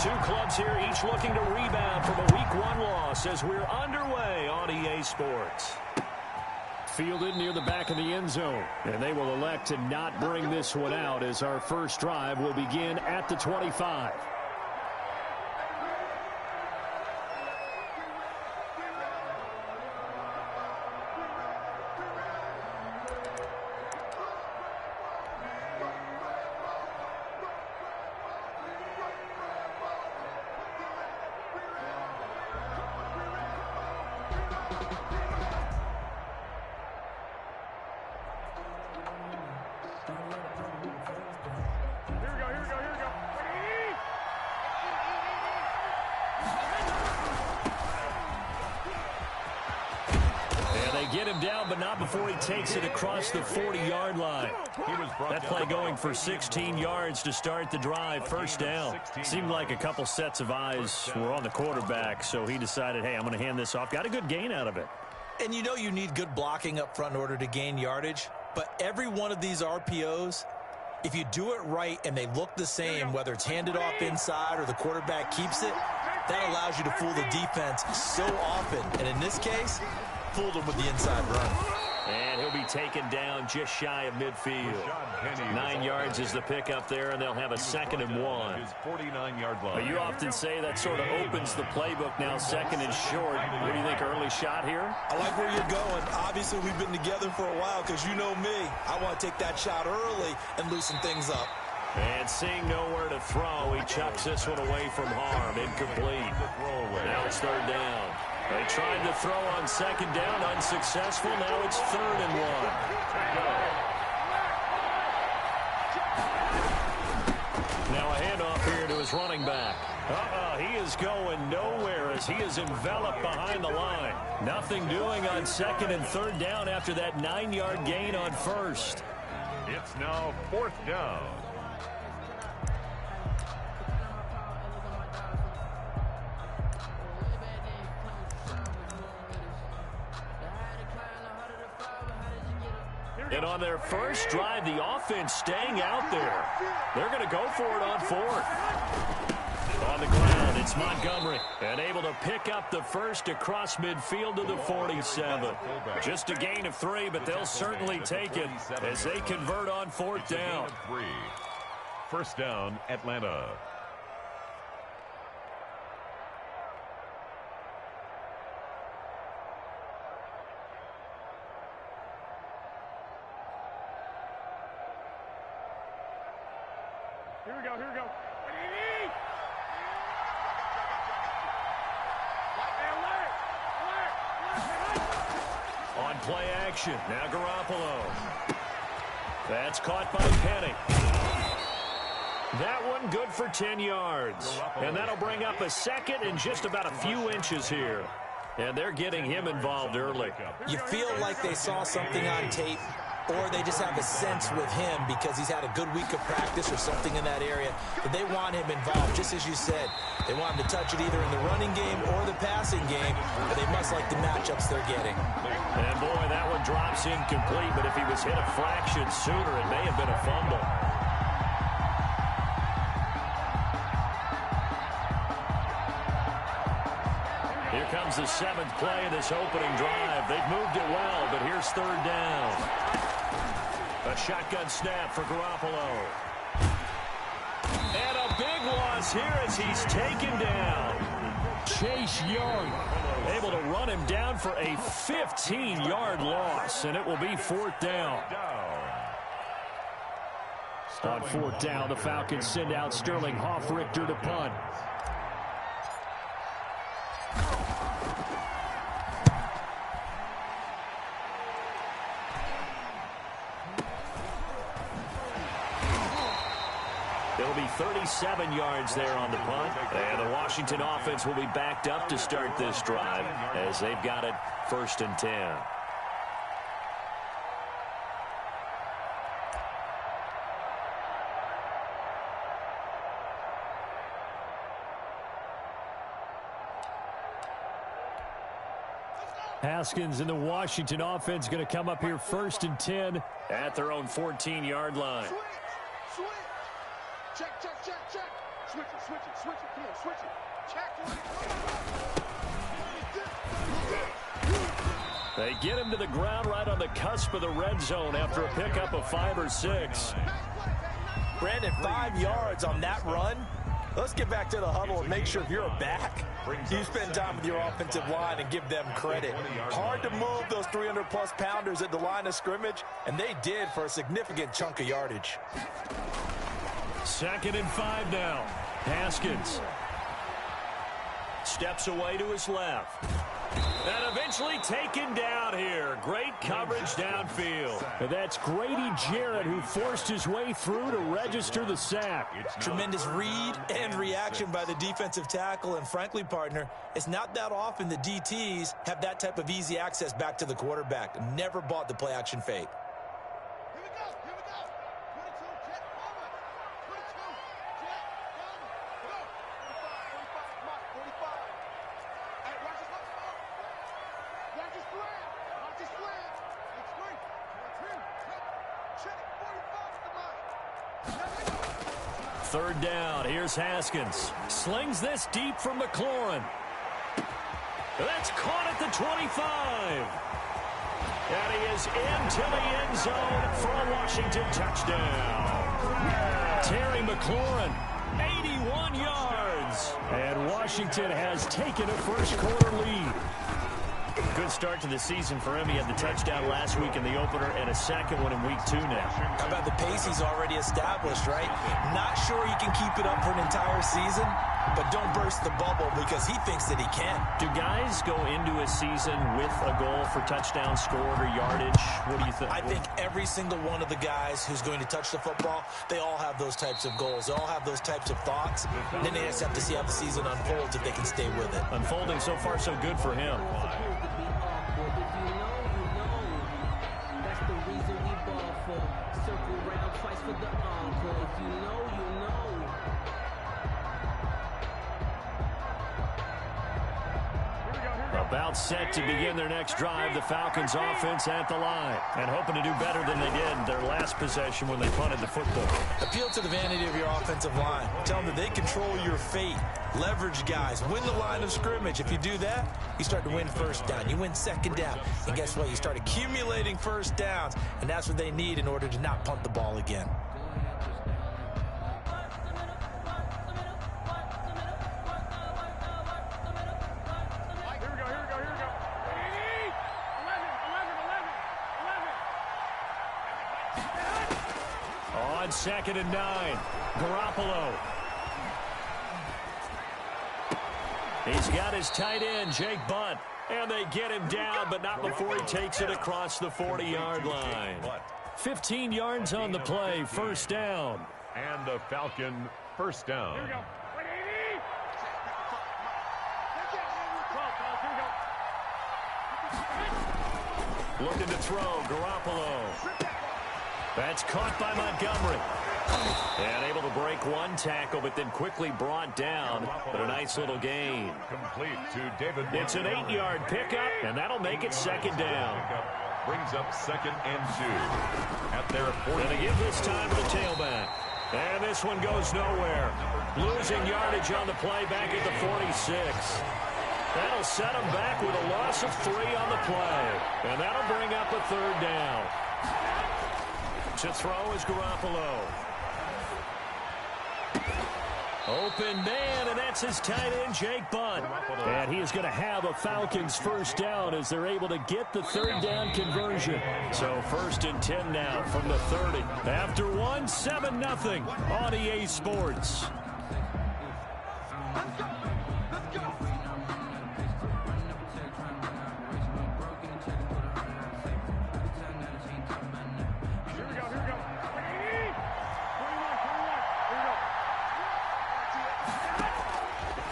Two clubs here, each looking to rebound from a Week 1 loss as we're underway on EA Sports. Fielded near the back of the end zone. And they will elect to not bring this one out as our first drive will begin at the 25. Get him down, but not before he takes it across the 40-yard line. That play going for 16 yards to start the drive. First down. Seemed like a couple sets of eyes were on the quarterback, so he decided, hey, I'm going to hand this off. Got a good gain out of it. And you know you need good blocking up front in order to gain yardage, but every one of these RPOs, if you do it right and they look the same, whether it's handed off inside or the quarterback keeps it, that allows you to fool the defense so often. And in this case, fooled him with the inside run. And he'll be taken down just shy of midfield. 9 yards is the pickup there, and they'll have a 2nd and 1. 49-yard line. But you often say that sort of opens the playbook now, 2nd and short. What do you think, early shot here? I like where you're going. Obviously, we've been together for a while because you know me. I want to take that shot early and loosen things up. And seeing nowhere to throw, he chucks this one away from harm. Incomplete. Now it's 3rd down. They tried to throw on 2nd down, unsuccessful. Now it's 3rd and 1. Now a handoff here to his running back. He is going nowhere as he is enveloped behind the line. Nothing doing on 2nd and 3rd down after that 9-yard gain on 1st. It's now 4th down. And on their first drive, the offense staying out there. They're going to go for it on 4th. On the ground, it's Montgomery. And able to pick up the first across midfield to the 47. Just a gain of 3, but they'll certainly take it as they convert on 4th down. 1st down, Atlanta. Here we go. On play action, now Garoppolo. That's caught by Penny. That one good for 10 yards. And that'll bring up a 2nd and just about a few inches here. And they're getting him involved early. You feel like they saw something on tape, or they just have a sense with him because he's had a good week of practice or something in that area, but they want him involved, just as you said. They want him to touch it either in the running game or the passing game, but they must like the matchups they're getting. And boy, that one drops incomplete, but if he was hit a fraction sooner, it may have been a fumble. Here comes the 7th play of this opening drive. They've moved it well, but here's 3rd down. A shotgun snap for Garoppolo. And a big loss here as he's taken down. Chase Young able to run him down for a 15-yard loss, and it will be 4th down. On 4th down, the Falcons send out Sterling Hoffrichter to punt. It'll be 37 yards there on the punt. And the Washington offense will be backed up to start this drive as they've got it 1st and 10. Haskins and the Washington offense going to come up here 1st and 10 at their own 14-yard line. Check. Switch it. Come on, switch it. Check. They get him to the ground right on the cusp of the red zone after a pickup of 5 or 6. Brandon, 5 yards on that run. Let's get back to the huddle and make sure if you're a back, you spend time with your offensive line and give them credit. Hard to move those 300-plus pounders at the line of scrimmage, and they did for a significant chunk of yardage. 2nd and 5 now. Haskins steps away to his left. And eventually taken down here. Great coverage downfield. And that's Grady Jarrett who forced his way through to register the sack. Tremendous read and reaction by the defensive tackle. And frankly, partner, it's not that often the DTs have that type of easy access back to the quarterback. Never bought the play action fake. Third down. Here's Haskins. Slings this deep from McLaurin. That's caught at the 25. And he is into the end zone for a Washington touchdown. Terry McLaurin, 81 yards. And Washington has taken a first-quarter lead. Good start to the season for him. He had the touchdown last week in the opener and a second one in week 2 now. How about the pace he's already established, right? Not sure he can keep it up for an entire season, but don't burst the bubble because he thinks that he can. Do guys go into a season with a goal for touchdown scored or yardage? What do you think? I think every single one of the guys who's going to touch the football, they all have those types of goals. They all have those types of thoughts. Then they just have to see how the season unfolds if they can stay with it. Unfolding so far so good for him. About set to begin their next drive, the Falcons offense at the line. And hoping to do better than they did their last possession when they punted the football. Appeal to the vanity of your offensive line. Tell them that they control your fate. Leverage guys. Win the line of scrimmage. If you do that, you start to win first down. You win second down. And guess what? You start accumulating first downs. And that's what they need in order to not punt the ball again. On 2nd and 9, Garoppolo. He's got his tight end, Jake Bunt. And they get him down, but not before he takes it across the 40-yard line. 15 yards on the play, first down. And the Falcon first down. Here we go. Looking to throw, Garoppolo. That's caught by Montgomery. And able to break one tackle, but then quickly brought down. But a nice little gain. Complete to David. It's an 8-yard pickup, and that'll make it second down. Brings up 2nd and 2. At their 40. And they give this time to the tailback. And this one goes nowhere. Losing yardage on the play back at the 46. That'll set them back with a loss of 3 on the play. And that'll bring up a third down. To throw is Garoppolo. Open man, and that's his tight end, Jake Bunt. And he is going to have a Falcons first down as they're able to get the third down conversion. So 1st and 10 now from the 30. After one, 7-0 on EA Sports.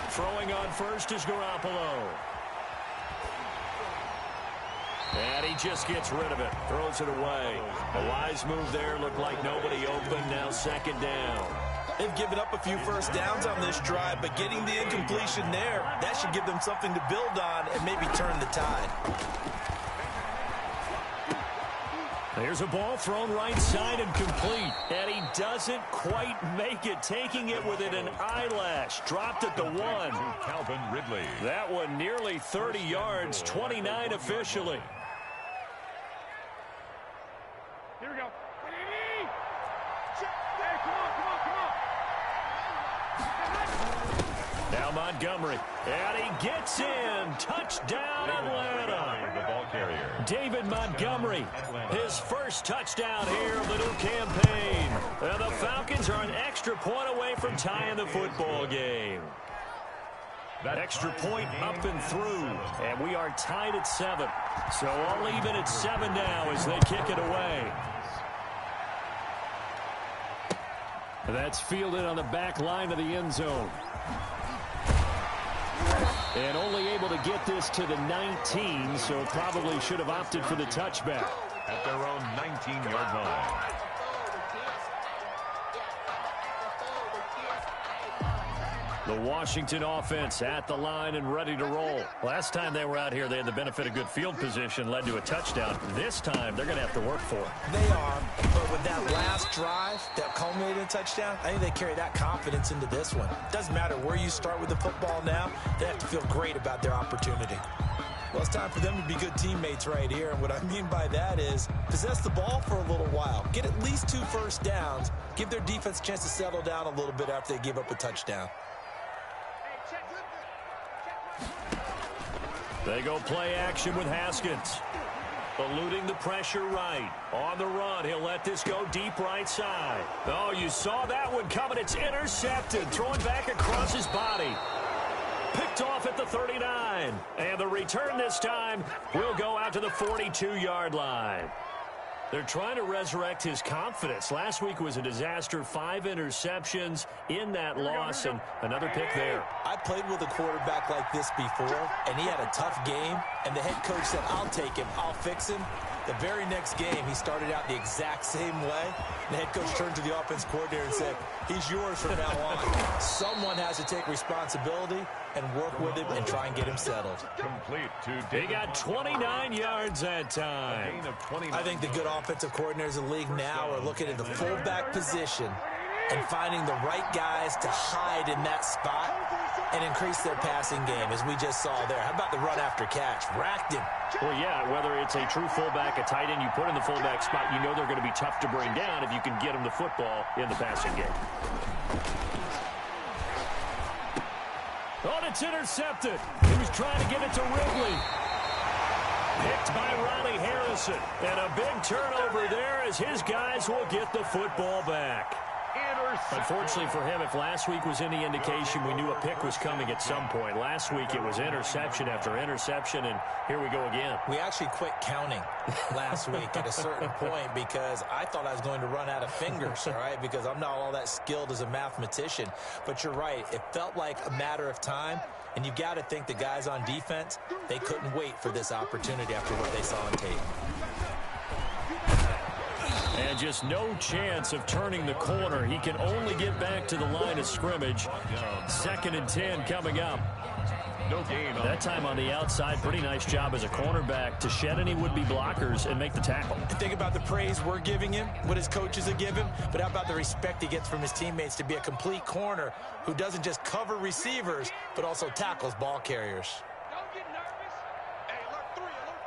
Throwing on first is Garoppolo. And he just gets rid of it. Throws it away. A wise move there. Looked like nobody open. Now 2nd down. They've given up a few first downs on this drive, but getting the incompletion there, that should give them something to build on and maybe turn the tide. There's a ball thrown right side and complete. And he doesn't quite make it, taking it within an eyelash. Dropped at the 1. Calvin Ridley. That one nearly 30 yards, 29 officially. Here we go. Hey, come on. Now Montgomery. And he gets in. Touchdown, Atlanta. The ball carrier. David Montgomery, his first touchdown here of the new campaign. And the Falcons are an extra point away from tying the football game. That extra point up and through, and we are tied at 7. So all even at 7 now as they kick it away. That's fielded on the back line of the end zone. And only able to get this to the 19, so probably should have opted for the touchback. At their own 19-yard line. The Washington offense at the line and ready to roll. Last time they were out here, they had the benefit of good field position, led to a touchdown. This time, they're going to have to work for it. They are, but with that last drive that culminated in a touchdown, I think they carry that confidence into this one. Doesn't matter where you start with the football now, they have to feel great about their opportunity. Well, it's time for them to be good teammates right here, and what I mean by that is possess the ball for a little while. Get at least 2 first downs. Give their defense a chance to settle down a little bit after they give up a touchdown. They go play action with Haskins. Eluding the pressure right. On the run, he'll let this go deep right side. Oh, you saw that one coming. It's intercepted. Throwing back across his body. Picked off at the 39. And the return this time will go out to the 42-yard line. They're trying to resurrect his confidence. Last week was a disaster. 5 interceptions in that loss, and another pick there. I played with a quarterback like this before, and he had a tough game, and the head coach said, I'll take him, I'll fix him. The very next game, he started out the exact same way. The head coach turned to the offense coordinator and said, he's yours from now on. Someone has to take responsibility and work with him and try and get him settled. Complete to They got 29 yards that time. I think the good offensive coordinators in the league now are looking at the fullback position and finding the right guys to hide in that spot and increase their passing game, as we just saw there. How about the run after catch? Racked him. Well, yeah, whether it's a true fullback, a tight end you put in the fullback spot, you know they're going to be tough to bring down if you can get them the football in the passing game. Oh, it's intercepted. He was trying to get it to Ridley. Picked by Riley Harrison. And a big turnover there as his guys will get the football back. Unfortunately for him, if last week was any indication, we knew a pick was coming at some point. Last week it was interception after interception, and here we go again. We actually quit counting last week at a certain point because I thought I was going to run out of fingers, all right, because I'm not all that skilled as a mathematician. But you're right. It felt like a matter of time, and you got to think the guys on defense, they couldn't wait for this opportunity after what they saw on tape. And just no chance of turning the corner. He can only get back to the line of scrimmage. 2nd and 10 coming up. No gain. That time on the outside, pretty nice job as a cornerback to shed any would-be blockers and make the tackle. Think about the praise we're giving him, what his coaches have given, but how about the respect he gets from his teammates to be a complete corner who doesn't just cover receivers, but also tackles ball carriers. Don't get nervous. Hey, alert 3, alert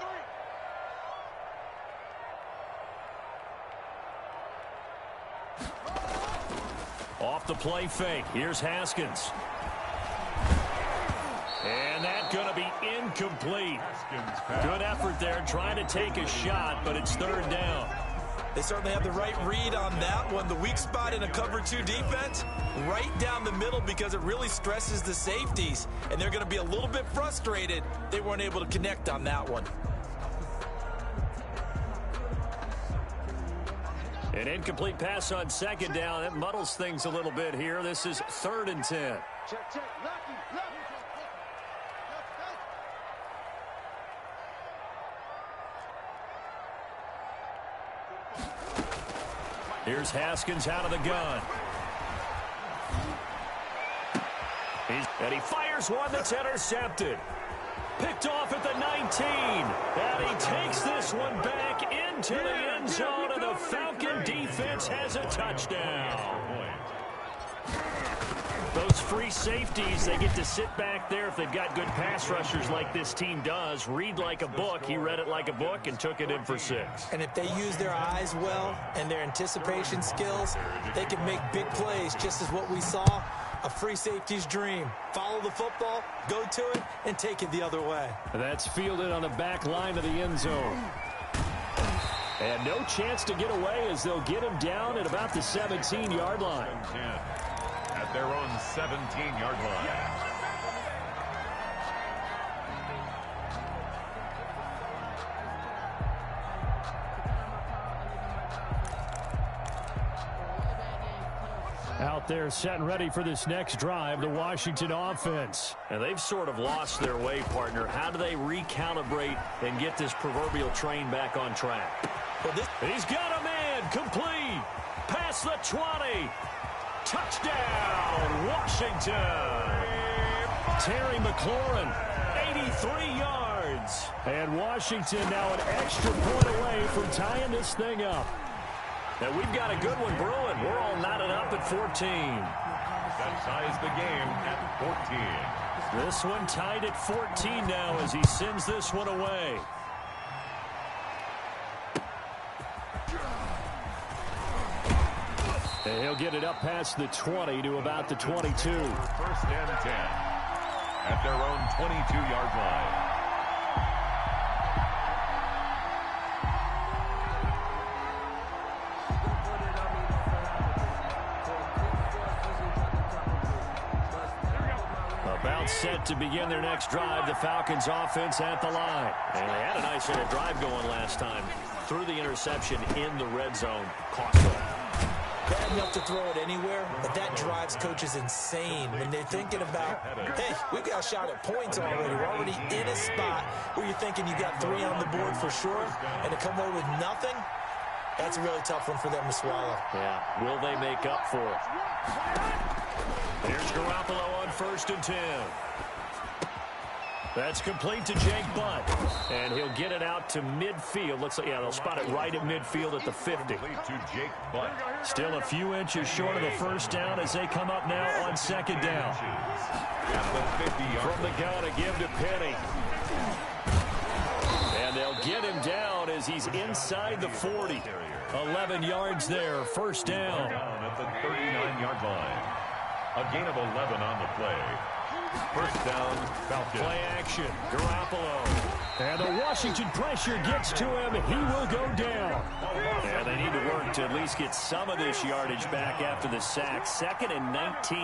3. Off the play fake. Here's Haskins. And that's going to be incomplete. Good effort there trying to take a shot, but it's 3rd down. They certainly have the right read on that one. The weak spot in a cover 2 defense, right down the middle because it really stresses the safeties. And they're going to be a little bit frustrated they weren't able to connect on that one. An incomplete pass on 2nd down. That muddles things a little bit here. This is 3rd and 10. Check, check. Lucky, lucky. Here's Haskins out of the gun. And he fires one that's intercepted. Picked off at the 19. And he takes this one back into into the end zone, and the Falcon defense has a touchdown. Those free safeties, they get to sit back there if they've got good pass rushers like this team does. Read like a book. He read it like a book and took it in for 6. And if they use their eyes well and their anticipation skills, they can make big plays, just as what we saw, a free safety's dream. Follow the football, go to it, and take it the other way. That's fielded on the back line of the end zone. And no chance to get away as they'll get him down at about the 17-yard line. At their own 17-yard line. Out there set and ready for this next drive, the Washington offense. And they've sort of lost their way, partner. How do they recalibrate and get this proverbial train back on track? Well, He's got a man, complete, past the 20. Touchdown, Washington. Terry McLaurin, 83 yards. And Washington now an extra point away from tying this thing up. And we've got a good one brewing. We're all knotted up at 14. That ties the game at 14. This one tied at 14 now as he sends this one away. And he'll get it up past the 20 to about the 22. 1st and 10 at their own 22-yard line. About set to begin their next drive, the Falcons offense at the line. And they had a nice little drive going last time. Threw the interception in the red zone. Cost them. bad enough to throw it anywhere, but that drives coaches insane when they're thinking about, hey, we've got a shot at points already. We're already in a spot where you're thinking you got 3 on the board for sure, and to come away with nothing, that's a really tough one for them to swallow. Yeah, will they make up for it? Here's Garoppolo on 1st and 10. That's complete to Jake Butt. And he'll get it out to midfield. Looks like, yeah, they'll spot it right at midfield at the 50. To Jake Butt. Still a few inches short of the first down as they come up now on 2nd down. At the 50-yard From the gun, a give to Penny. And they'll get him down as he's inside the 40. 11 yards there, first down. At the 39-yard line. A gain of 11 on the play. First down, Falcons. Play action, Garoppolo. And the Washington pressure gets to him. He will go down. Yeah, they need to work to at least get some of this yardage back after the sack. 2nd and 19.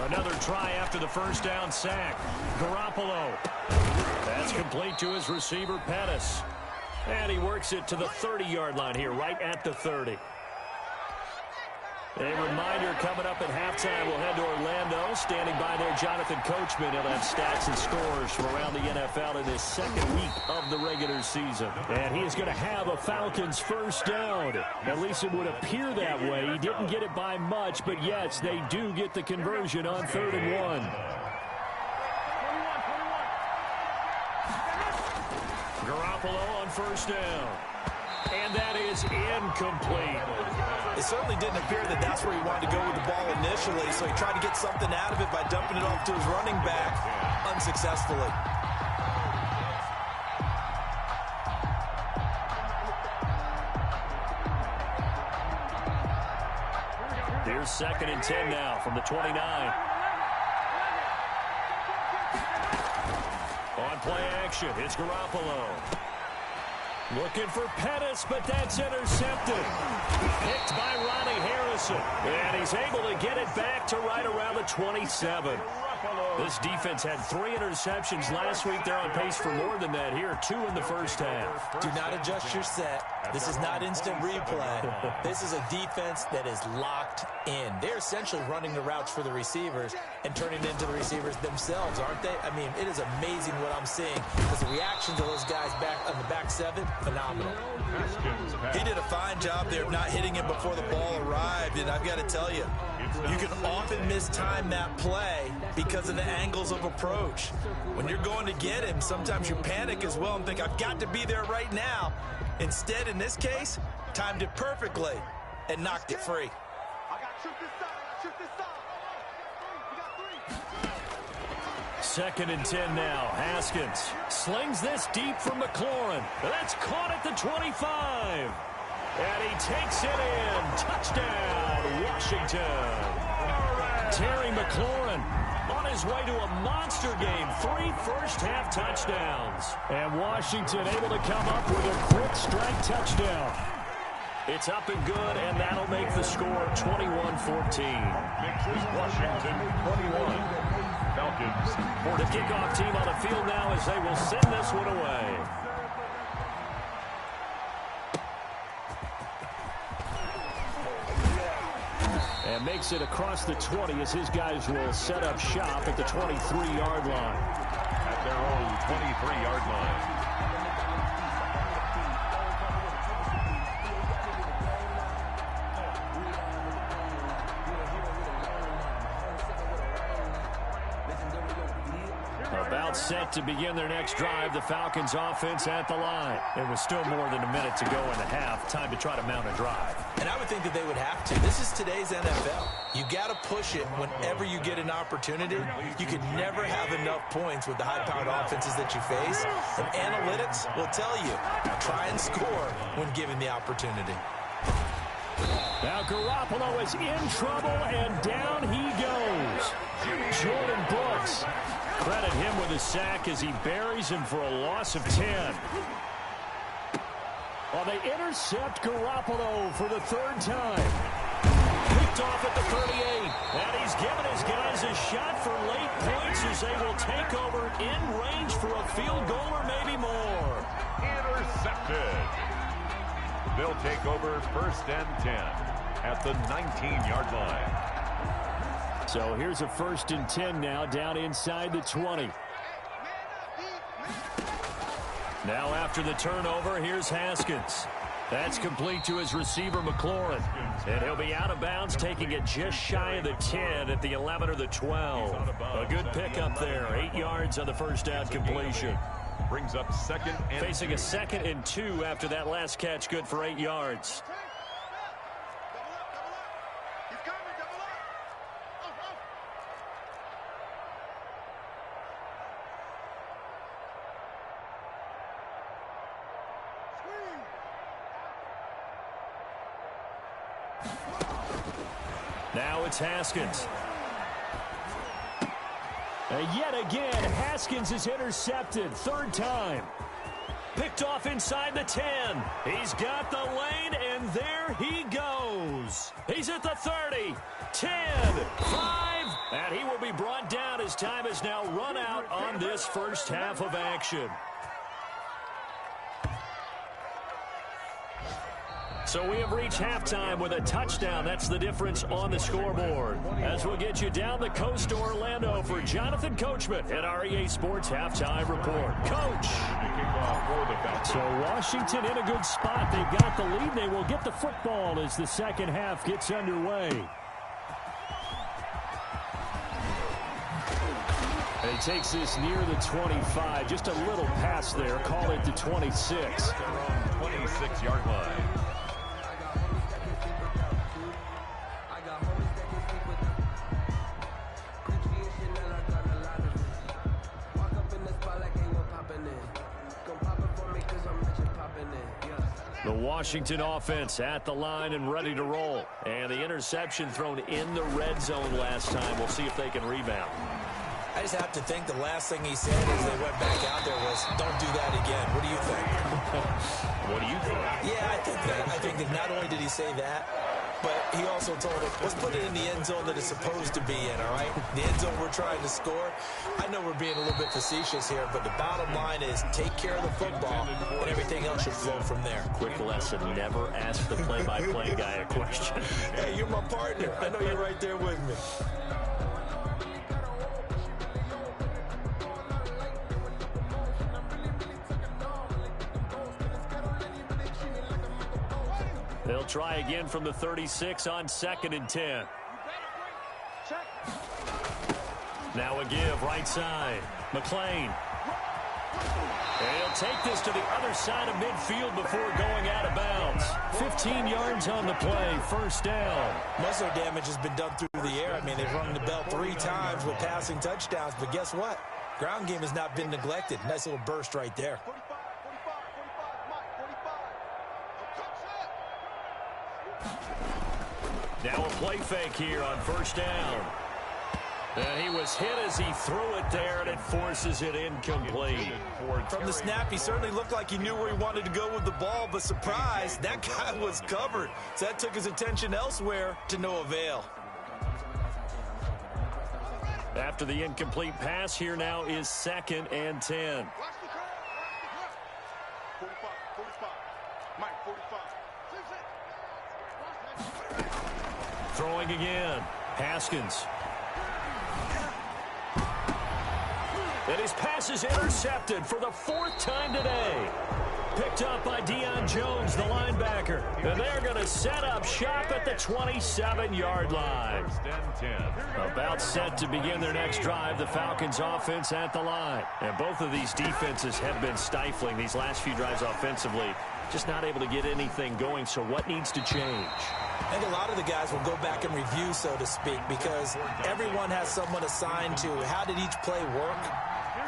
Another try after the first down sack. Garoppolo. That's complete to his receiver, Pettis. And he works it to the 30-yard line here, right at the 30. A reminder coming up at halftime, we'll head to Orlando. Standing by there, Jonathan Coachman. He'll have stats and scores from around the NFL in this second week of the regular season. And he is going to have a Falcons first down. At least it would appear that way. He didn't get it by much, but yes, they do get the conversion on 3rd and 1. Garoppolo on first down. And that is incomplete. It certainly didn't appear that that's where he wanted to go with the ball initially, so he tried to get something out of it by dumping it off to his running back unsuccessfully. Here's 2nd and 10 now from the 29. On play action, it's Garoppolo. Looking for Pettis, but that's intercepted. Picked by Ronnie Harrison. And he's able to get it back to right around the 27. This defense had 3 interceptions last week. They're on pace for more than that here. 2 in the first half. Do not adjust your set. This is not instant replay. This is a defense that is locked in. They're essentially running the routes for the receivers and turning into the receivers themselves, aren't they? I mean, it is amazing what I'm seeing because the reaction to those guys back on the back 7, phenomenal. Haskins He did a fine job there of not hitting him before the ball arrived, and I've got to tell you, you can often mistime that play because of the angles of approach. When you're going to get him, sometimes you panic as well and think, I've got to be there right now. Instead, in this case, timed it perfectly and knocked it free. Second and 10 now. Haskins slings this deep from McLaurin. That's caught at the 25. And he takes it in. Touchdown, Washington. Terry McLaurin on his way to a monster game. 3 first-half touchdowns. And Washington able to come up with a quick strike touchdown. It's up and good, and that'll make the score 21-14. Makes this Washington 21. Falcons 14. The kickoff team on the field now as they will send this one away. And makes it across the 20 as his guys will set up shop at the 23-yard line. At their own 23-yard line. About set to begin their next drive, the Falcons offense at the line. It was still more than a minute to go in the half. Time to try to mount a drive. And I would think that they would have to. This is today's NFL. You got to push it whenever you get an opportunity. You can never have enough points with the high-powered offenses that you face. And analytics will tell you, try and score when given the opportunity. Now Garoppolo is in trouble, and down he goes. Jordan Brooks. Credit him with a sack as he buries him for a loss of 10. Well, they intercept Garoppolo for the 3rd time. Picked off at the 38. And he's given his guys a shot for late points as they will take over in range for a field goal or maybe more. Intercepted. They'll take over 1st and 10 at the 19-yard line. So here's a 1st and 10 now down inside the 20. Now after the turnover, here's Haskins. That's complete to his receiver, McLaurin. And he'll be out of bounds, taking it just shy of the 10 at the 11 or the 12. A good pickup there. 8 yards on the first down completion. Brings up 2nd and Facing a 2nd and 2 after that last catch, good for 8 yards. Now it's Haskins. Yet again, Haskins is intercepted. 3rd time. Picked off inside the 10. He's got the lane, and there he goes. He's at the 30, 10, 5, and he will be brought down as time has now run out on this first half of action. So we have reached halftime with a touchdown. That's the difference on the scoreboard. As we'll get you down the coast to Orlando for Jonathan Coachman at our EA Sports Halftime Report. Coach. So Washington in a good spot. They've got the lead. They will get the football as the second half gets underway. And he takes this near the 25. Just a little pass there. Call it the 26. 26-yard line. The Washington offense at the line and ready to roll. And the interception thrown in the red zone last time. We'll see if they can rebound. I just have to think the last thing he said as they went back out there was, don't do that again. What do you think? What do you think? Yeah, I think that. I think that not only did he say that, but he also told him, let's put it in the end zone that it's supposed to be in, all right? The end zone we're trying to score. I know we're being a little bit facetious here, but the bottom line is take care of the football, and everything else should flow from there. Quick lesson, never ask the play-by-play guy a question. Hey, you're my partner. I know you're right there with me. They'll try again from the 36 on 2nd and 10. Now a give right side. McLean. And he'll take this to the other side of midfield before going out of bounds. 15 yards on the play, first down. Most of their damage has been done through the air. I mean, they've rung the bell 3 times with passing touchdowns, but guess what? Ground game has not been neglected. Nice little burst right there. Now a play fake here on first down. And he was hit as he threw it there, and it forces it incomplete. From the snap, he certainly looked like he knew where he wanted to go with the ball, but surprise, that guy was covered. So that took his attention elsewhere to no avail. After the incomplete pass, here now is 2nd and 10. Throwing again. Haskins. And his pass is intercepted for the 4th time today. Picked up by Deion Jones, the linebacker. And they're going to set up shop at the 27-yard line. About set to begin their next drive, the Falcons offense at the line. And both of these defenses have been stifling these last few drives offensively. Just not able to get anything going, so what needs to change? I think a lot of the guys will go back and review, so to speak, because everyone has someone assigned to how did each play work.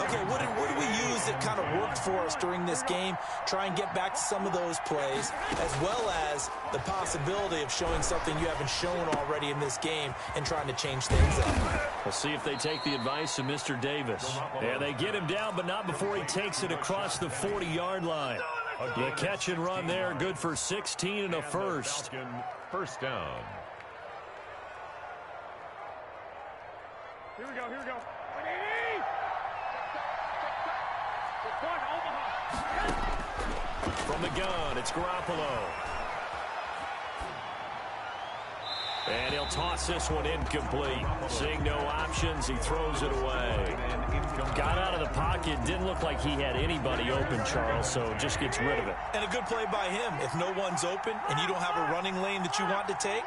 Okay, what did we use that kind of worked for us during this game? Try and get back to some of those plays, as well as the possibility of showing something you haven't shown already in this game and trying to change things up. We'll see if they take the advice of Mr. Davis. And they get him down, but not before he takes it across the 40-yard line. The catch and run there, good for 16 and a first. First down. Here we go, here we go. From the gun, it's Garoppolo. And he'll toss this one incomplete. Seeing no options, he throws it away. Got out of the pocket, didn't look like he had anybody open, Charles, so just gets rid of it. And a good play by him. If no one's open and you don't have a running lane that you want to take,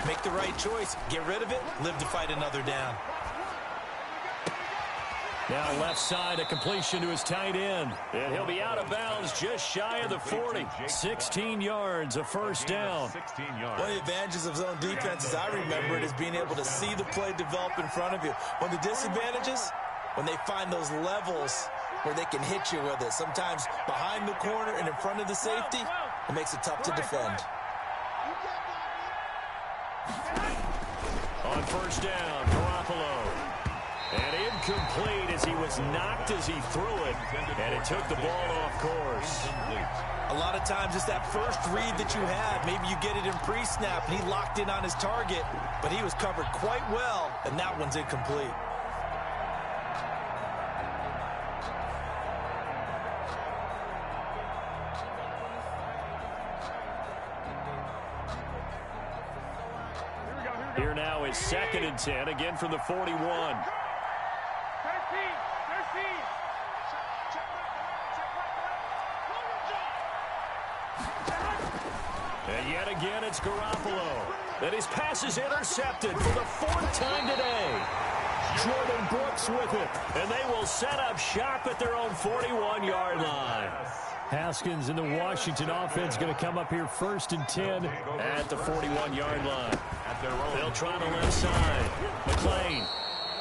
make the right choice. Get rid of it, live to fight another down. Now left side, a completion to his tight end. And he'll be out of bounds just shy of the 40. 16 yards, a first down. 16 yards. One of the advantages of zone defense, as I remember it, is being able to see the play develop in front of you. One of the disadvantages, when they find those levels where they can hit you with it. Sometimes behind the corner and in front of the safety, it makes it tough to defend. On first down, Garoppolo. And incomplete as he was knocked as he threw it. And it took the ball off course. A lot of times it's that first read that you have. Maybe you get it in pre-snap and he locked in on his target, but he was covered quite well, and that one's incomplete. Here now is 2nd and 10, again from the 41. And yet again, it's Garoppolo. And his pass is intercepted for the 4th time today. Jordan Brooks with it. And they will set up shop at their own 41-yard line. Haskins and the Washington offense going to come up here 1st and 10 at the 41-yard line. They'll try the left side. McLean.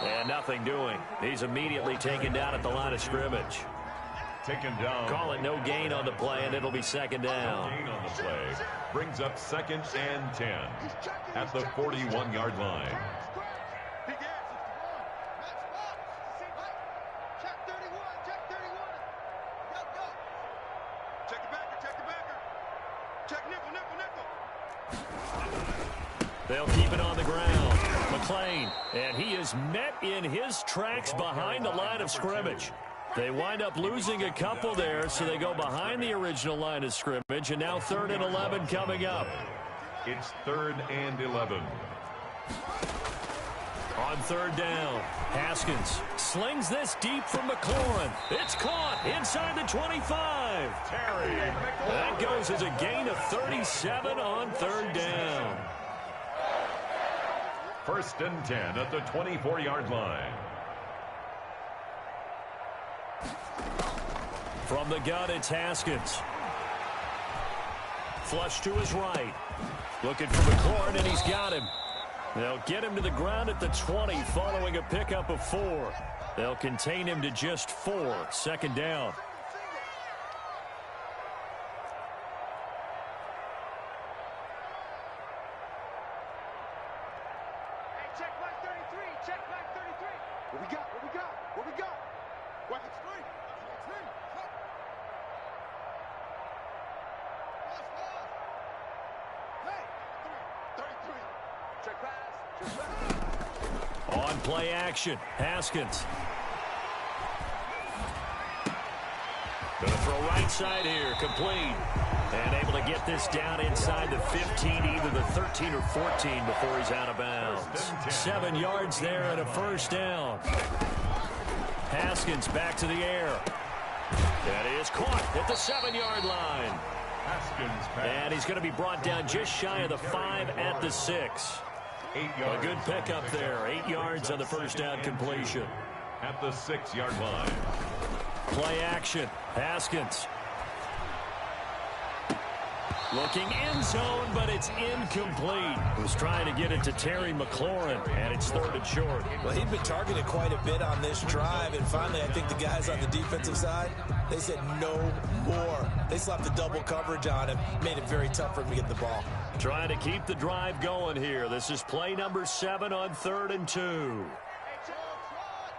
And nothing doing. He's immediately taken down at the line of scrimmage. Taken down. Call it no gain on the play, and it'll be 2nd down. Gain on the play. Brings up 2nd and 10 at the 41-yard line. They'll keep it on the ground. McLean, and he is met in his tracks behind the line of scrimmage. They wind up losing a couple there, so they go behind the original line of scrimmage, and now 3rd and 11 coming up. It's 3rd and 11. On 3rd down, Haskins slings this deep from McLaurin. It's caught inside the 25. Terry. That goes as a gain of 36. 7 on 3rd down. 1st and 10 at the 24-yard line. From the gun, it's Haskins. Flush to his right. Looking for McLaurin, and he's got him. They'll get him to the ground at the 20 following a pickup of 4. They'll contain him to just 4. 2nd down. Hey, check back 33. Check back 33. What we got? What we got? What we got? What? That's three. That's three. Hey, 33. Check pass. Check pass. On play action, Haskins. Gonna throw right side here, complete. And able to get this down inside the 15, either the 13 or 14 before he's out of bounds. 7 yards there and a 1st down. Haskins back to the air. That is caught at the 7-yard line. Haskins pass. And he's going to be brought down just shy of the 5 at the 6. 8 A yards. good pickup there. 8 yards on the 1st down completion. At the 6-yard line. Play action. Haskins. Looking end zone, but it's incomplete. Was trying to get it to Terry McLaurin, and it's 3rd and short. Well, he'd been targeted quite a bit on this drive, and finally I think the guys on the defensive side, they said no more. They slapped the double coverage on him, made it very tough for him to get the ball. Trying to keep the drive going here. This is play number 7 on 3rd and 2. Hey, check squad.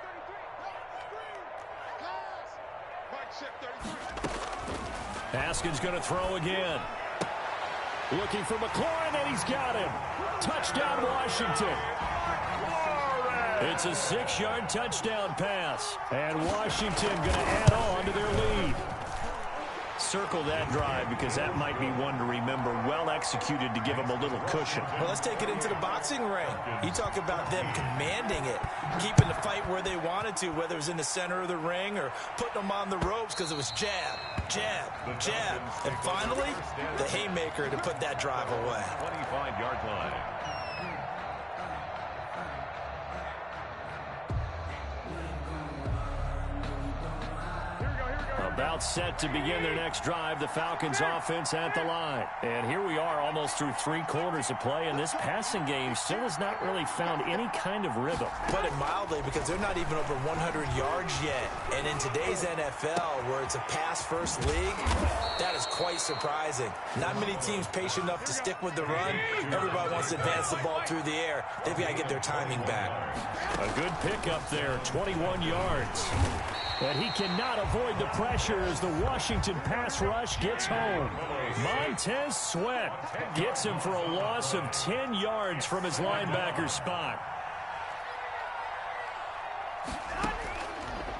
Check back 33. Pass. Mike, check 33. Haskins going to throw again. Looking for McLaurin, and he's got him. Touchdown, Washington. It's a 6-yard touchdown pass. And Washington going to add on to their lead. Circle that drive because that might be one to remember. Well executed to give them a little cushion. Well, let's take it into the boxing ring. You talk about them commanding it, keeping the fight where they wanted to, whether it was in the center of the ring or putting them on the ropes because it was jab, jab, jab. And finally, the haymaker to put that drive away. 25-yard line. About set to begin their next drive, the Falcons offense at the line. And here we are almost through 3 quarters of play, and this passing game still has not really found any kind of rhythm. Put it mildly, because they're not even over 100 yards yet. And in today's NFL, where it's a pass-first league, that is quite surprising. Not many teams patient enough to stick with the run. Everybody wants to advance the ball through the air. They've got to get their timing back. A good pickup there, 21 yards. But he cannot avoid the pressure as the Washington pass rush gets home. Montez Sweat gets him for a loss of 10 yards from his linebacker spot.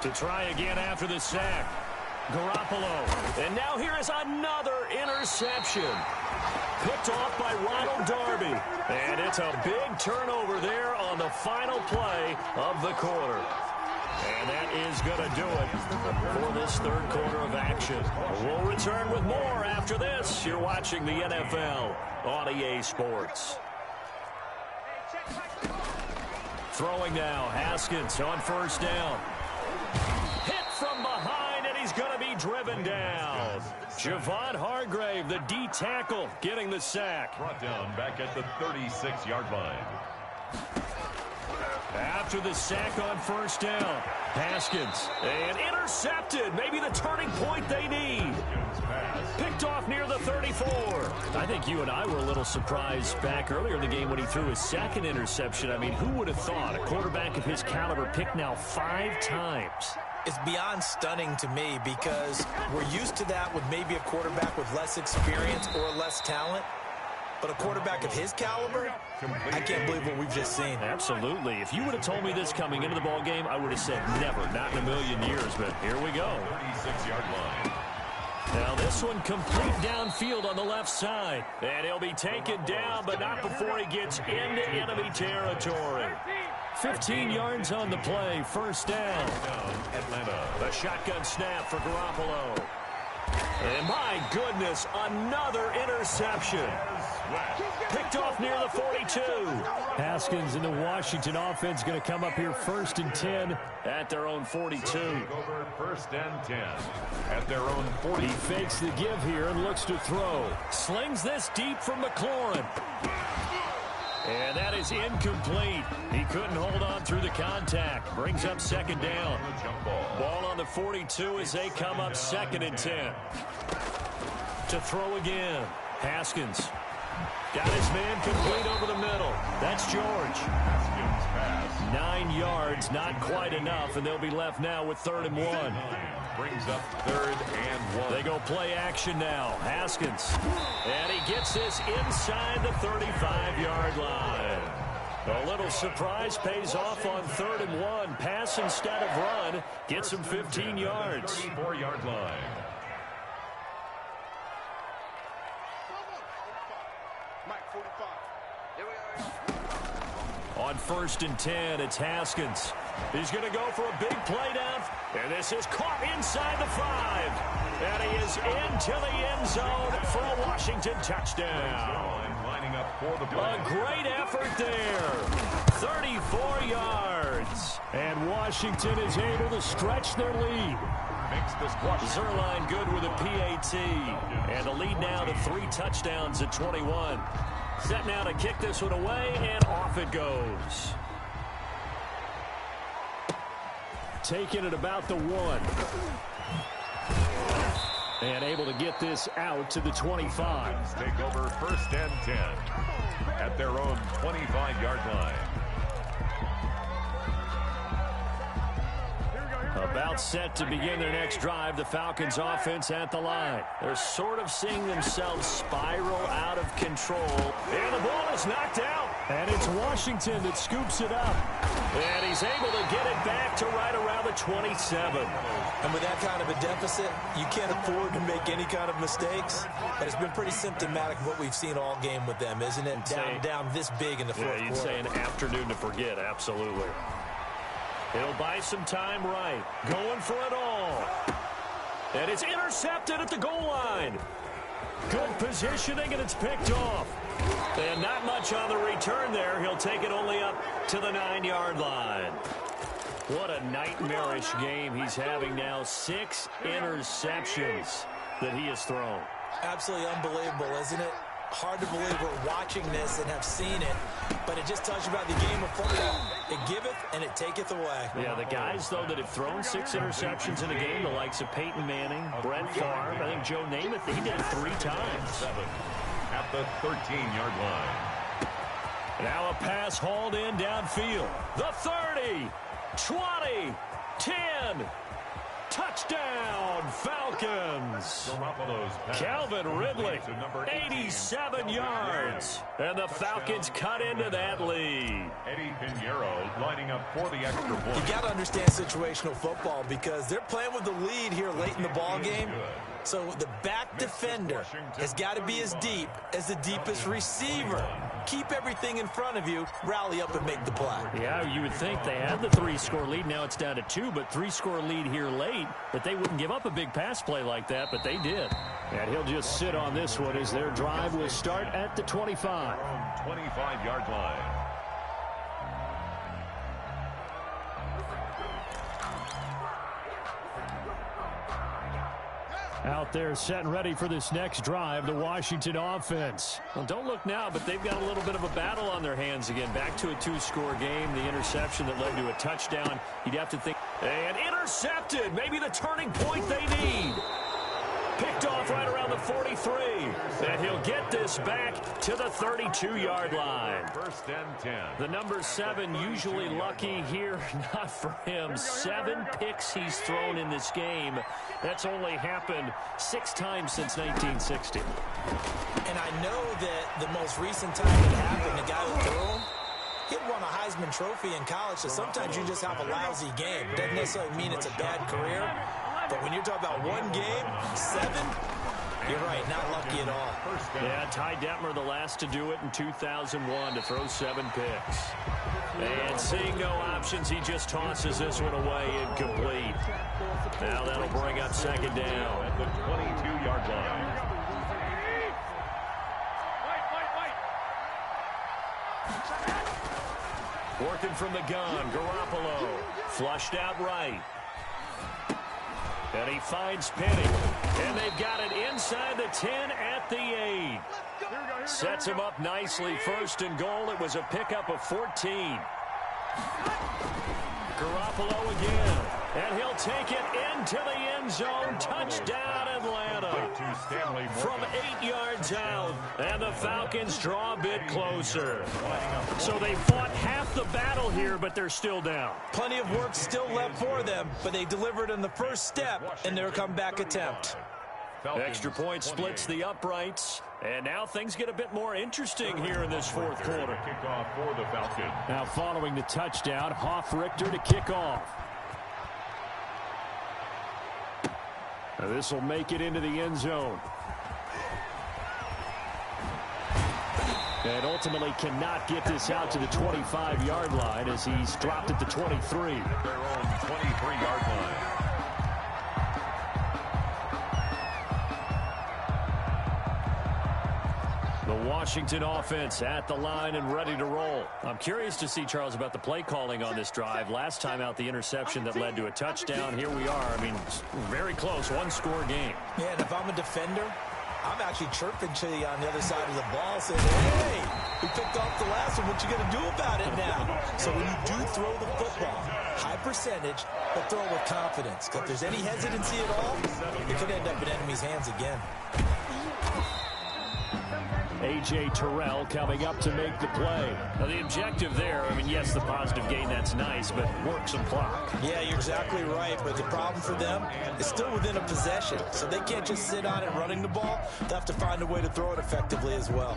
To try again after the sack. Garoppolo. And now here is another interception. Picked off by Ronald Darby. And it's a big turnover there on the final play of the quarter. And that is going to do it for this 3rd quarter of action. We'll return with more after this. You're watching the NFL on EA Sports. Throwing now, Haskins on 1st down. Hit from behind, and he's going to be driven down. Javon Hargrave, the D tackle, getting the sack. Brought down back at the 36-yard line. After the sack on 1st down, Haskins, and intercepted. Maybe the turning point they need. Picked off near the 34. I think you and I were a little surprised back earlier in the game when he threw his 2nd interception. I mean, who would have thought a quarterback of his caliber picked now 5 times? It's beyond stunning to me because we're used to that with maybe a quarterback with less experience or less talent. But a quarterback of his caliber, I can't believe what we've just seen. Absolutely. If you would have told me this coming into the ball game, I would have said never, not in a million years. But here we go. 36-yard line. Now this one complete downfield on the left side. And he'll be taken down, but not before he gets into enemy territory. 15 yards on the play, 1st down. Atlanta. A shotgun snap for Garoppolo. And my goodness, another interception. Picked off near the 42. Haskins and the Washington offense going to come up here 1st and 10 at their own 42. Over 1st and 10 at their own 40. He fakes the give here and looks to throw. Slings this deep from McLaurin. And that is incomplete. He couldn't hold on through the contact. Brings up 2nd down. Ball on the 42 as they come up 2nd and 10. To throw again. Haskins. Got his man complete over the middle. That's George. 9 yards, not quite enough, and they'll be left now with 3rd and 1. Brings up 3rd and 1. They go play action now. Haskins. And he gets this inside the 35-yard line. A little surprise pays off on 3rd and 1. Pass instead of run. Gets him 15 yards. 34-yard line. On 1st and 10, it's Haskins. He's going to go for a big play down. And this is caught inside the 5. And he is into the end zone for a Washington touchdown. Lining up for the play. A great effort there. 34 yards. And Washington is able to stretch their lead. Makes this squash. Zerline good with a PAT. And the lead now to 3 touchdowns at 21. Set now to kick this one away, and off it goes. Taking it about the 1. And able to get this out to the 25. Take over 1st and 10 at their own 25-yard line. About set to begin their next drive, the Falcons offense at the line. They're sort of seeing themselves spiral out of control. And the ball is knocked out. And it's Washington that scoops it up. And he's able to get it back to right around the 27. And with that kind of a deficit, you can't afford to make any kind of mistakes. But it's been pretty symptomatic of what we've seen all game with them, isn't it? Down this big in the fourth quarter. You'd say an afternoon to forget, absolutely. He'll buy some time right. Going for it all. And it's intercepted at the goal line. Good positioning, and it's picked off. And not much on the return there. He'll take it only up to the 9-yard line. What a nightmarish game he's having now. 6 interceptions that he has thrown. Absolutely unbelievable, isn't it? Hard to believe we're watching this and have seen it, but it just tells you about the game of football. It giveth and it taketh away. Yeah, the guys, though, that have thrown 6 interceptions in a game, the likes of Peyton Manning, Brett Favre, I think Joe Namath, he did it 3 times. At the 13-yard line. Now a pass hauled in downfield. The 30, 20, 10. Touchdown, Falcons. Calvin Ridley, 87 yards. And the Falcons cut into that lead. Eddie Pinheiro lining up for the extra point. You got to understand situational football because they're playing with the lead here late in the ball game. So the back defender has got to be as deep as the deepest receiver. Keep everything in front of you, rally up and make the play. Yeah, you would think they had the 3-score lead. Now it's down to 2, but 3-score lead here late, that they wouldn't give up a big pass play like that, but they did. And he'll just sit on this one as their drive will start at the 25. 25-yard line. Out there set and ready for this next drive, the Washington offense. Well, don't look now, but they've got a little bit of a battle on their hands again. Back to a 2-score game, the interception that led to a touchdown. You'd have to think. And intercepted, maybe the turning point they need. Picked off right around the 43. And he'll get this back to the 32-yard line. 1st and 10. The number 7 usually lucky here. Not for him. 7 picks he's thrown in this game. That's only happened 6 times since 1960. And I know that the most recent time it happened, the guy who threw him, he won a Heisman Trophy in college, so sometimes you just have a lousy game. Doesn't necessarily mean it's a bad career. But when you're talking about one game, 7, You're right, not lucky at all. Yeah, Ty Detmer, the last to do it in 2001, to throw 7 picks. And seeing no options, he just tosses this one away incomplete. Now that'll bring up second down at the 22-yard line. Working from the gun, Garoppolo. Flushed out right. And he finds Penny. And they've got it inside the 10 at the 8. Sets him up nicely. First and goal. It was a pickup of 14. Garoppolo again. And he'll take it into the end zone. Touchdown, Atlanta. From 8 yards out. And the Falcons draw a bit closer. So they fought half the battle here, but they're still down. Plenty of work still left for them, but they delivered on the first step in their comeback attempt. Extra point splits the uprights. And now things get a bit more interesting here in this fourth quarter. Kickoff for the Falcons. Now following the touchdown, Hoff-Richter to kick off. Now this will make it into the end zone. And ultimately cannot get this out to the 25-yard line as he's dropped at the 23. Their own 23-yard line. The Washington offense at the line and ready to roll. I'm curious to see, Charles, about the play calling on this drive. Last time out, the interception that led to a touchdown. Here we are. I mean, very close, one-score game. Yeah, and if I'm a defender, I'm actually chirping to you on the other side of the ball saying, hey, we picked off the last one. What you going to do about it now? So when you do throw the football, high percentage, but throw it with confidence. Because if there's any hesitancy at all, it could end up in enemy's hands again. A.J. Terrell coming up to make the play. Now, the objective there, I mean, yes, the positive gain, that's nice, but work some clock. Yeah, you're exactly right, but the problem for them is still within a possession, so they can't just sit on it running the ball. They'll have to find a way to throw it effectively as well.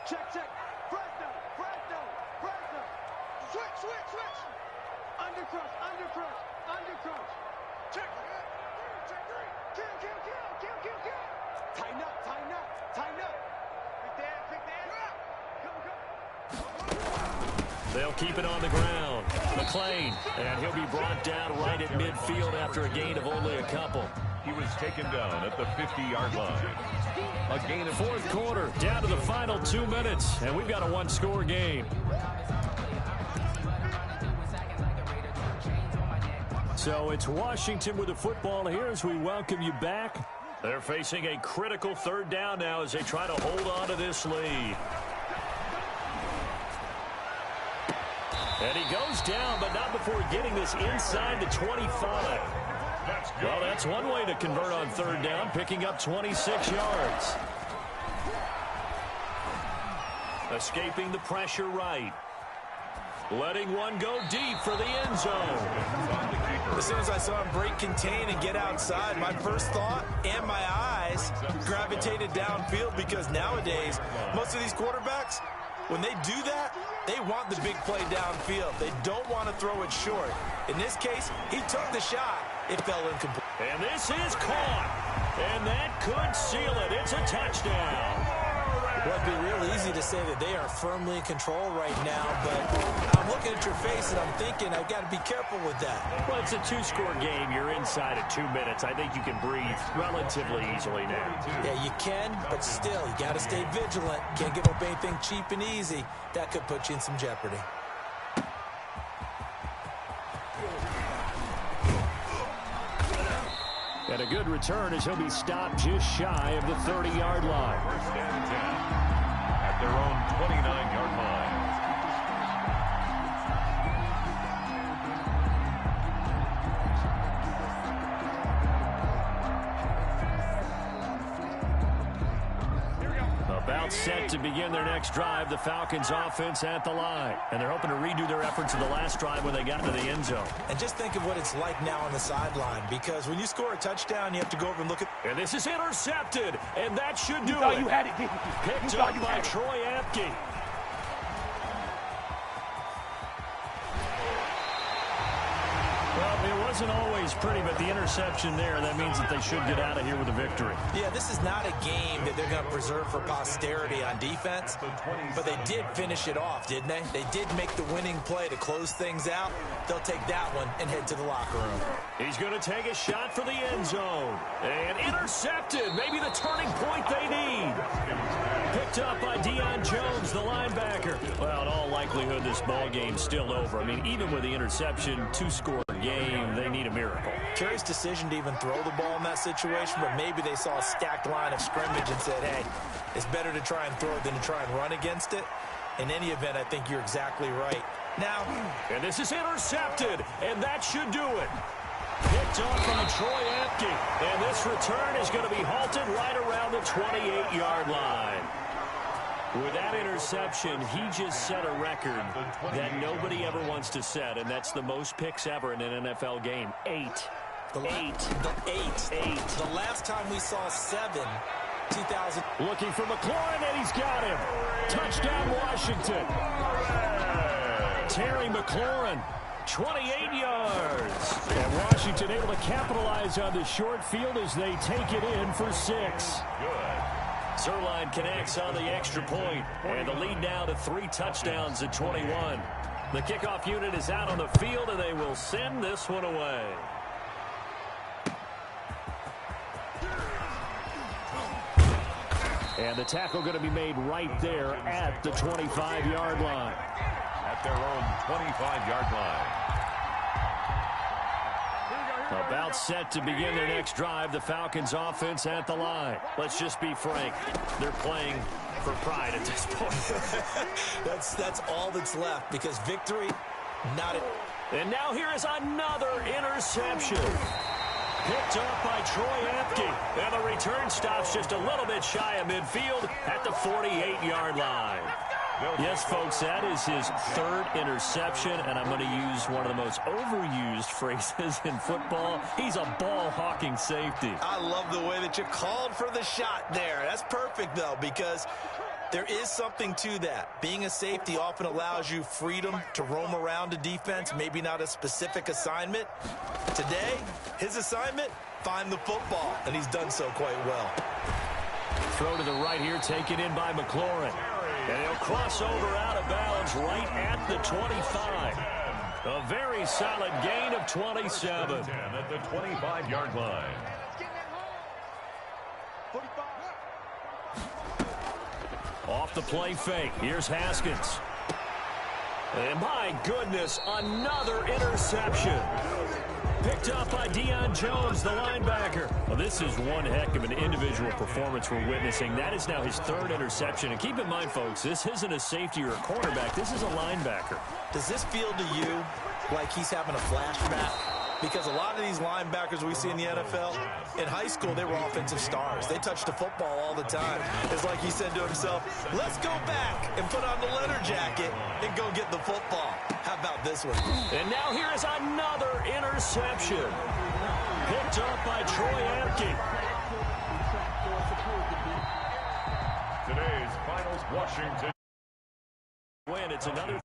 Check. Fresno. Switch. Undercrush. Check. Kill. Tighten up. Big Dan. They'll keep it on the ground. McLean, and he'll be brought down right at midfield after a gain of only a couple. He was taken down at the 50-yard line. A gain of Fourth quarter, down to the final 2 minutes, and we've got a one-score game. So it's Washington with the football here as we welcome you back. They're facing a critical third down now as they try to hold on to this lead. And he goes down, but not before getting this inside the 25. Well, that's one way to convert on third down, picking up 26 yards. Escaping the pressure right. Letting one go deep for the end zone. As soon as I saw him break contain and get outside, my first thought and my eyes gravitated downfield because nowadays, most of these quarterbacks, when they do that, they want the big play downfield. They don't want to throw it short. In this case, he took the shot. It fell incomplete. And this is caught. And that could seal it. It's a touchdown. Well, it'd be real easy to say that they are firmly in control right now, but I'm looking at your face and I'm thinking I've got to be careful with that. Well, it's a two-score game. You're inside at 2 minutes. I think you can breathe relatively easily now. Yeah, you can, but still, you got to stay vigilant. Can't give up anything cheap and easy. That could put you in some jeopardy. And a good return as he'll be stopped just shy of the 30-yard line. first and 10 at their own 29-yard line. About set to begin their next drive, the Falcons offense at the line. And they're hoping to redo their efforts of the last drive when they got to the end zone. And just think of what it's like now on the sideline, because when you score a touchdown, you have to go over and look at... And this is intercepted, and that should do thought it. you had it, didn't you? Picked up by Troy Apke. wasn't always pretty, but the interception there, that means that they should get out of here with a victory. Yeah, this is not a game that they're going to preserve for posterity on defense, but they did finish it off, didn't they? They did make the winning play to close things out. They'll take that one and head to the locker room. He's going to take a shot for the end zone. And intercepted. Maybe the turning point they need. Picked up by Deion Jones, the linebacker. Well, in all likelihood, this ball game's still over. I mean, even with the interception, two-score game, they need a miracle. Curious decision to even throw the ball in that situation, but maybe they saw a stacked line of scrimmage and said, hey, it's better to try and throw it than to try and run against it. In any event, I think you're exactly right. Now, and this is intercepted, and that should do it. Picked up by Troy Apke, and this return is going to be halted right around the 28-yard line. With that interception, he just set a record that nobody ever wants to set, and that's the most picks ever in an NFL game. 8. The last time we saw 7, 2000. Looking for McLaurin, and he's got him. Touchdown, Washington. Terry McLaurin, 28 yards. And Washington able to capitalize on the short field as they take it in for 6. Zuerlein connects on the extra point, and the lead now to 3 touchdowns at 21. The kickoff unit is out on the field, and they will send this one away. And the tackle going to be made right there at the 25-yard line. At their own 25-yard line. About set to begin their next drive, the Falcons offense at the line. Let's just be frank. They're playing for pride at this point. That's all that's left, because victory, not it. And now here is another interception. Picked up by Troy Apke. And the return stops just a little bit shy of midfield at the 48-yard line. Yes, folks, that is his 3rd interception, and I'm going to use one of the most overused phrases in football. He's a ball-hawking safety. I love the way that you called for the shot there. That's perfect, though, because there is something to that. Being a safety often allows you freedom to roam around a defense, maybe not a specific assignment. Today, his assignment, find the football, and he's done so quite well. Throw to the right here, taken in by McLaurin. And he'll cross over out of bounds right at the 25. A very solid gain of 27. At the 25-yard line. Off the play fake. Here's Haskins. And my goodness, another interception. Picked up by Deion Jones, the linebacker. Well, this is one heck of an individual performance we're witnessing. That is now his 3rd interception. And keep in mind, folks, this isn't a safety or a cornerback. This is a linebacker. Does this feel to you like he's having a flashback? Because a lot of these linebackers we see in the NFL, in high school, they were offensive stars. They touched the football all the time. It's like he said to himself, let's go back and put on the leather jacket and go get the football. How about this one? And now here is another interception. Picked up by Troy Apke. Today's finals, Washington. Win, it's another